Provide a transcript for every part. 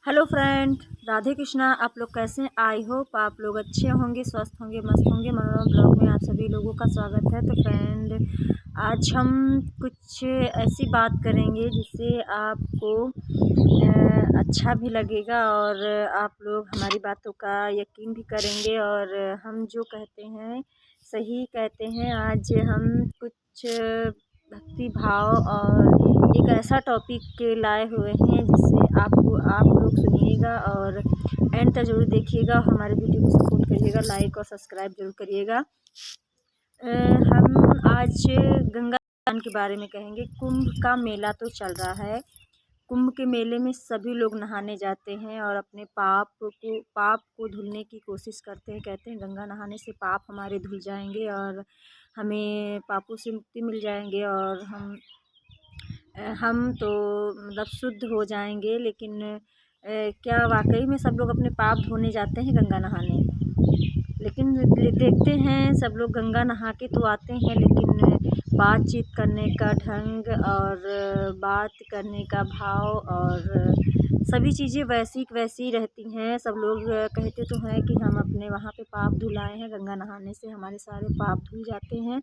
Hello friend, Radhe Krishna. आप लोग कैसे हैं? आई होप आप लोग अच्छे होंगे, स्वस्थ होंगे, मस्त होंगे। मनोरम ब्लॉग में आप सभी लोगों का स्वागत है। तो फ्रेंड, आज हम कुछ ऐसी बात करेंगे जिससे आपको अच्छा भी लगेगा और आप लोग हमारी बातों का यकीन भी करेंगे और हम जो कहते हैं सही कहते हैं। आज हम कुछ भक्ति भाव और एक ऐसा टॉपिक लाए हुए हैं जिससे आप लोग सुनिएगा और एंड तक ज़रूर देखिएगा। हमारे वीडियो को सपोर्ट करिएगा, लाइक और सब्सक्राइब जरूर करिएगा। हम आज गंगा स्नान के बारे में कहेंगे। कुंभ का मेला तो चल रहा है। कुंभ के मेले में सभी लोग नहाने जाते हैं और अपने पाप को धुलने की कोशिश करते हैं। कहते हैं गंगा नहाने से पाप हमारे धुल जाएंगे और हमें पापों से मुक्ति मिल जाएंगे और हम तो मतलब शुद्ध हो जाएंगे। लेकिन क्या वाकई में सब लोग अपने पाप धोने जाते हैं गंगा नहाने? लेकिन देखते हैं सब लोग गंगा नहा के तो आते हैं, लेकिन बातचीत करने का ढंग और बात करने का भाव और सभी चीज़ें वैसी वैसी रहती हैं। सब लोग कहते तो हैं कि हम अपने वहाँ पे पाप धुलाए हैं, गंगा नहाने से हमारे सारे पाप धुल जाते हैं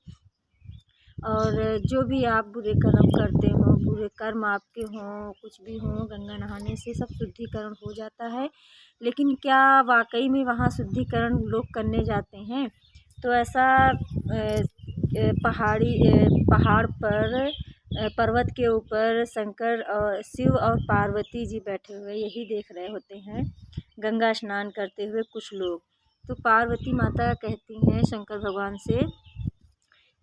और जो भी आप बुरे कर्म करते हो, बुरे कर्म आपके हों, कुछ भी हों, गंगा नहाने से सब शुद्धिकरण हो जाता है। लेकिन क्या वाकई में वहाँ शुद्धिकरण लोग करने जाते हैं? तो ऐसा पहाड़ पर पर्वत के ऊपर शंकर और शिव और पार्वती जी बैठे हुए यही देख रहे होते हैं गंगा स्नान करते हुए कुछ लोग। तो पार्वती माता कहती हैं शंकर भगवान से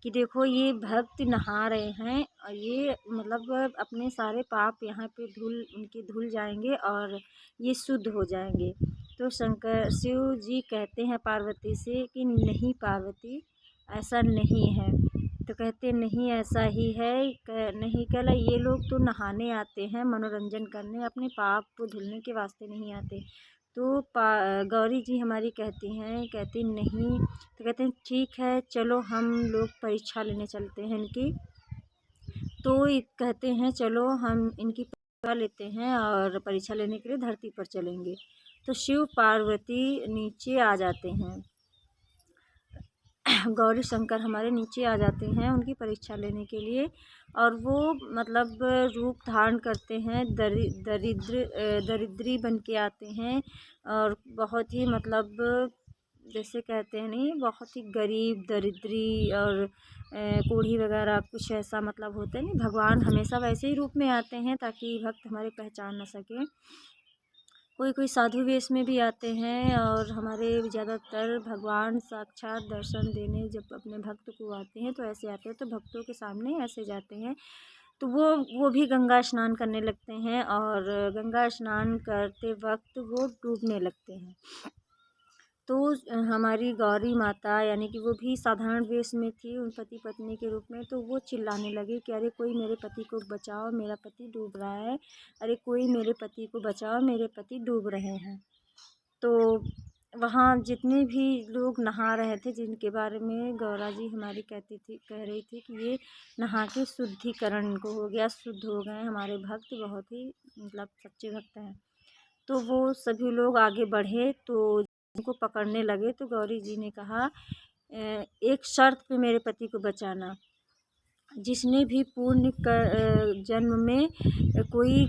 कि देखो ये भक्त नहा रहे हैं और ये मतलब अपने सारे पाप यहाँ पे उनके धुल जाएंगे और ये शुद्ध हो जाएंगे। तो शंकर शिव जी कहते हैं पार्वती से कि नहीं पार्वती, ऐसा नहीं है। तो कहते नहीं ऐसा ही है। नहीं कल ये लोग तो नहाने आते हैं मनोरंजन करने, अपने पाप को धुलने के वास्ते नहीं आते। तो गौरी जी हमारी कहती नहीं। तो कहते हैं ठीक है, चलो हम लोग परीक्षा लेने चलते हैं इनकी। तो कहते हैं चलो हम इनकी परीक्षा लेते हैं और परीक्षा लेने के लिए धरती पर चलेंगे। तो शिव पार्वती नीचे आ जाते हैं, गौरी शंकर हमारे नीचे आ जाते हैं उनकी परीक्षा लेने के लिए। और वो मतलब रूप धारण करते हैं, दरिद्री बन के आते हैं और बहुत ही मतलब जैसे कहते हैं नहीं, बहुत ही गरीब दरिद्री और कोढ़ी वगैरह कुछ ऐसा मतलब होते हैं। नहीं, भगवान हमेशा वैसे ही रूप में आते हैं ताकि भक्त हमारे पहचान न सकें। कोई कोई साधु वेश में भी आते हैं और हमारे ज़्यादातर भगवान साक्षात दर्शन देने जब अपने भक्त को आते हैं तो ऐसे आते हैं, तो भक्तों के सामने ऐसे जाते हैं। तो वो भी गंगा स्नान करने लगते हैं और गंगा स्नान करते वक्त वो डूबने लगते हैं। तो हमारी गौरी माता यानी कि वो भी साधारण वेश में थी उन पति पत्नी के रूप में। तो वो चिल्लाने लगी कि अरे कोई मेरे पति को बचाओ, मेरा पति डूब रहा है। अरे कोई मेरे पति को बचाओ, मेरे पति डूब रहे हैं। तो वहाँ जितने भी लोग नहा रहे थे, जिनके बारे में गौरा जी हमारी कह रही थी कि ये नहा के शुद्धिकरण इनको हो गया, शुद्ध हो गए हमारे भक्त, बहुत ही मतलब सच्चे भक्त हैं। तो वो सभी लोग आगे बढ़े तो उनको पकड़ने लगे। तो गौरी जी ने कहा एक शर्त पे मेरे पति को बचाना। जिसने भी पूर्ण जन्म में कोई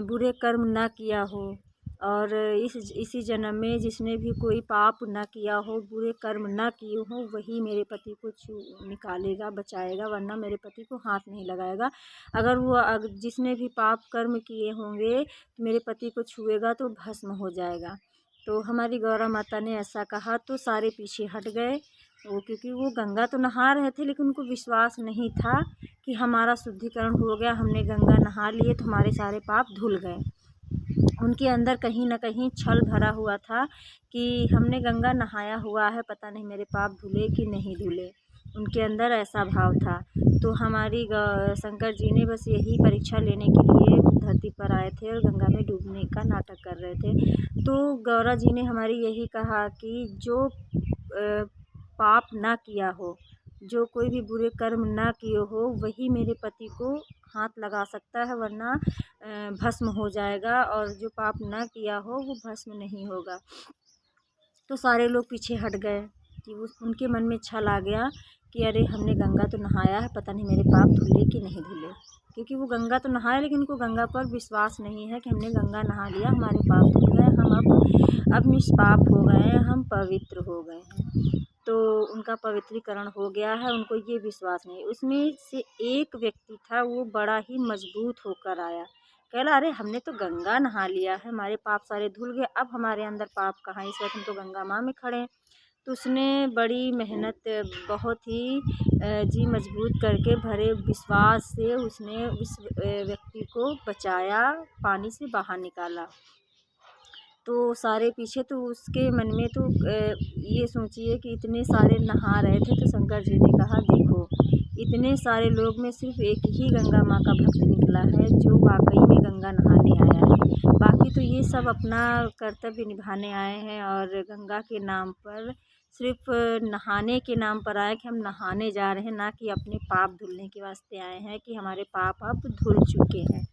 बुरे कर्म ना किया हो और इसी जन्म में जिसने भी कोई पाप ना किया हो, बुरे कर्म ना किए हो, वही मेरे पति को निकालेगा, बचाएगा, वरना मेरे पति को हाथ नहीं लगाएगा। अगर जिसने भी पाप कर्म किए होंगे तो मेरे पति को छुएगा तो भस्म हो जाएगा। तो हमारी गौरा माता ने ऐसा कहा तो सारे पीछे हट गए। क्योंकि वो गंगा तो नहा रहे थे लेकिन उनको विश्वास नहीं था कि हमारा शुद्धिकरण हो गया, हमने गंगा नहा लिए तो हमारे सारे पाप धुल गए। उनके अंदर कहीं ना कहीं छल भरा हुआ था कि हमने गंगा नहाया हुआ है, पता नहीं मेरे पाप धुले कि नहीं धुले। उनके अंदर ऐसा भाव था। तो हमारी शंकर जी ने बस यही परीक्षा लेने के लिए धरती पर आए थे और गंगा में डूबने का नाटक कर रहे थे। तो गौरा जी ने हमारी यही कहा कि जो पाप ना किया हो, जो कोई भी बुरे कर्म ना किए हो, वही मेरे पति को हाथ लगा सकता है, वरना भस्म हो जाएगा, और जो पाप ना किया हो वो भस्म नहीं होगा। तो सारे लोग पीछे हट गए कि उनके मन में छल आ गया कि अरे हमने गंगा तो नहाया है, पता नहीं मेरे पाप धुले कि नहीं धुले। क्योंकि वो गंगा तो नहाए, लेकिन उनको गंगा पर विश्वास नहीं है कि हमने गंगा नहा लिया, हमारे पाप धुल गए, हम अब निष्पाप हो गए हैं, हम पवित्र हो गए हैं। तो उनका पवित्रीकरण हो गया है, उनको ये विश्वास नहीं। उसमें से एक व्यक्ति था, वो बड़ा ही मजबूत होकर आया। कह रहा अरे हमने तो गंगा नहा लिया है, हमारे पाप सारे धुल गए, अब हमारे अंदर पाप कहाँ, इस वक्त हम तो गंगा माँ में खड़े हैं। तो उसने बड़ी मेहनत, बहुत ही जी मजबूत करके भरे विश्वास से उसने उस व्यक्ति को बचाया, पानी से बाहर निकाला। तो सारे पीछे, तो उसके मन में तो ये सोचिए कि इतने सारे नहा रहे थे, तो शंकर जी ने कहा देखो, इतने सारे लोग में सिर्फ एक ही गंगा माँ का भक्त निकला है जो वाकई में गंगा नहाने आया है। बाकी तो ये सब अपना कर्तव्य निभाने आए हैं, और गंगा के नाम पर, सिर्फ नहाने के नाम पर आए कि हम नहाने जा रहे हैं, ना कि अपने पाप धुलने के वास्ते आए हैं कि हमारे पाप अब धुल चुके हैं।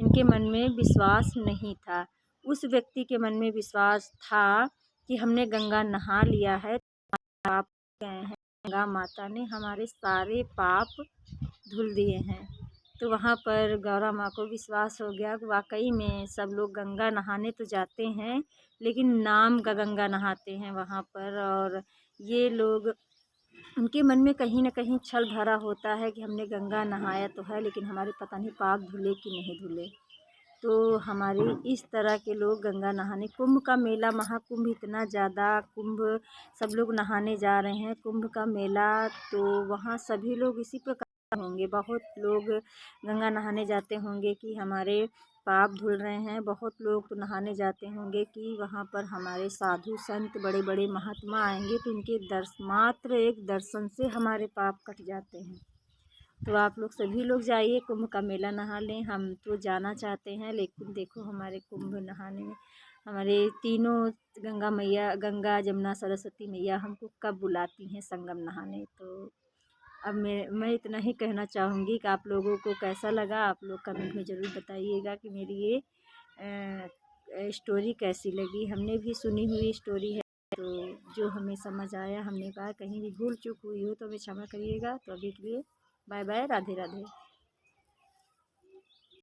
इनके मन में विश्वास नहीं था। उस व्यक्ति के मन में विश्वास था कि हमने गंगा नहा लिया है, पाप गए हैं, गंगा माता ने हमारे सारे पाप धुल दिए हैं। तो वहाँ पर गौरा माँ को विश्वास हो गया कि वाकई में सब लोग गंगा नहाने तो जाते हैं, लेकिन नाम का गंगा नहाते हैं वहाँ पर। और ये लोग, उनके मन में कहीं ना कहीं छल भरा होता है कि हमने गंगा नहाया तो है, लेकिन हमारे पता नहीं पाप धुले कि नहीं धुले। तो हमारे इस तरह के लोग गंगा नहाने, कुंभ का मेला, महाकुंभ इतना ज़्यादा, कुंभ सब लोग नहाने जा रहे हैं, कुंभ का मेला, तो वहाँ सभी लोग इसी प्रकार होंगे। बहुत लोग गंगा नहाने जाते होंगे कि हमारे पाप धुल रहे हैं, बहुत लोग तो नहाने जाते होंगे कि वहाँ पर हमारे साधु संत, बड़े बड़े महात्मा आएंगे, तो उनके मात्र एक दर्शन से हमारे पाप कट जाते हैं। तो आप लोग सभी लोग जाइए, कुंभ का मेला नहा लें। हम तो जाना चाहते हैं, लेकिन देखो हमारे कुंभ नहाने में हमारे तीनों गंगा मैया, गंगा जमुना सरस्वती मैया हमको कब बुलाती हैं संगम नहाने। तो अब मैं इतना ही कहना चाहूँगी कि आप लोगों को कैसा लगा, आप लोग कमेंट में ज़रूर बताइएगा कि मेरी ये स्टोरी कैसी लगी। हमने भी सुनी हुई स्टोरी है, तो जो हमें समझ आया, हमने कहा कहीं भी भूल चूक हुई हो तो हमें क्षमा करिएगा। तो अभी के लिए बाय बाय, राधे राधे।